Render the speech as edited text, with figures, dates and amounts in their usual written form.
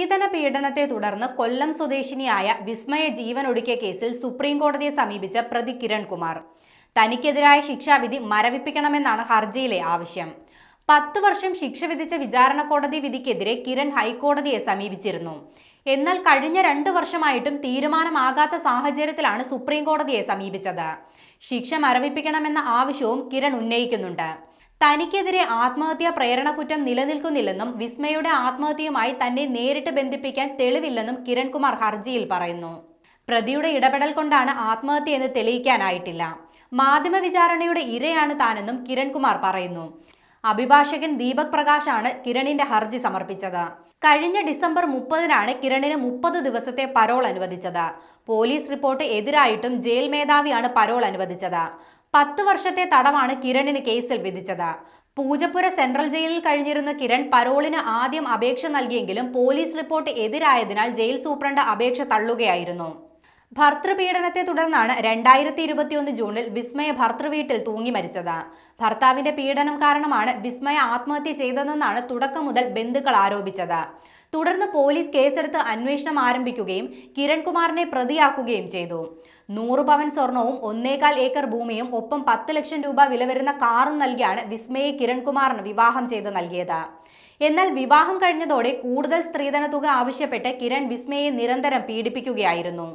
സ്ത്രീധന പീഡനത്തെ തുടർന്ന് കൊല്ലം സ്വദേശിനിയായ വിസ്മയ ജീവനൊടുക്കിയ കേസിൽ സുപ്രീം കോടതിയെ സമീപിച്ച പ്രതി കിരൺകുമാർ. തനിക്കെതിരായ ശിക്ഷാവിധി മരവിപ്പിക്കണമെന്നാണ് ഹർജിയിലെ ആവശ്യം. 10 വർഷം ശിക്ഷ വിധിച്ച വിചാരണ കോടതി വിധിക്കെതിരെ കിരൺ ഹൈക്കോടതിയെ സമീപിച്ചിരുന്നു. എന്നാൽ കഴിഞ്ഞ 2 വർഷമായിട്ടും തീരുമാനമാകാത്ത സാഹചര്യത്തിലാണ് സുപ്രീം കോടതിയെ സമീപിച്ചത്. ശിക്ഷ മരവിപ്പിക്കണമെന്ന ആവശ്യവും കിരൺ ഉന്നയിക്കുന്നുണ്ട്. തനിക്കെതിരെ ആത്മഹത്യാ പ്രേരണ കുറ്റം നിലനിൽക്കുന്നില്ലെന്നും വിസ്മയുടെ ആത്മഹത്യയുമായി തന്നെ നേരിട്ട് ബന്ധിപ്പിക്കാൻ തെളിവില്ലെന്നും കിരൺകുമാർ ഹർജിയിൽ പറയുന്നു. പ്രതിയുടെ ഇടപെടൽ കൊണ്ടാണ് ആത്മഹത്യയെന്ന് തെളിയിക്കാനായിട്ടില്ല. മാധ്യമ വിചാരണയുടെ ഇരയാണ് താനെന്നും കിരൺകുമാർ പറയുന്നു. അഭിഭാഷകൻ ദീപക് പ്രകാശാണ് കിരണിന്റെ ഹർജി സമർപ്പിച്ചത്. കഴിഞ്ഞ ഡിസംബർ 30-നാണ് കിരണിന് 30 ദിവസത്തെ പരോൾ അനുവദിച്ചത്. പോലീസ് റിപ്പോർട്ട് എതിരായിട്ടും ജയിൽ മേധാവിയാണ് പരോൾ അനുവദിച്ചത്. 10 വർഷത്തെ തടവാണ് കിരണിന് കേസിൽ വിധിച്ചത്. പൂജപ്പുര സെൻട്രൽ ജയിലിൽ കഴിഞ്ഞിരുന്ന കിരൺ പരോളിന് ആദ്യം അപേക്ഷ നൽകിയെങ്കിലും പോലീസ് റിപ്പോർട്ട് എതിരായതിനാൽ ജയിൽ സൂപ്രണ്ട് അപേക്ഷ തള്ളുകയായിരുന്നു. ഭർതൃപീഡനത്തെ തുടർന്നാണ് 2021 ജൂണിൽ വിസ്മയ ഭർതൃവീട്ടിൽ തൂങ്ങി മരിച്ചത്. ഭർത്താവിന്റെ പീഡനം കാരണമാണ് വിസ്മയ ആത്മഹത്യ ചെയ്തതെന്നാണ് തുടക്കം മുതൽ ബന്ധുക്കൾ ആരോപിച്ചത്. തുടർന്ന് പോലീസ് കേസെടുത്ത് അന്വേഷണം ആരംഭിക്കുകയും കിരൺകുമാറിനെ പ്രതിയാക്കുകയും ചെയ്തു. 100 പവൻ സ്വർണവും 1.25 ഏക്കർ ഭൂമിയും ഒപ്പം 10 ലക്ഷം രൂപ വില വരുന്ന കാറും നൽകിയാണ് വിസ്മയെ കിരൺകുമാറിന് വിവാഹം ചെയ്ത് നൽകിയത്. എന്നാൽ വിവാഹം കഴിഞ്ഞതോടെ കൂടുതൽ സ്ത്രീധന തുക ആവശ്യപ്പെട്ട് കിരൺ വിസ്മയെ നിരന്തരം പീഡിപ്പിക്കുകയായിരുന്നു.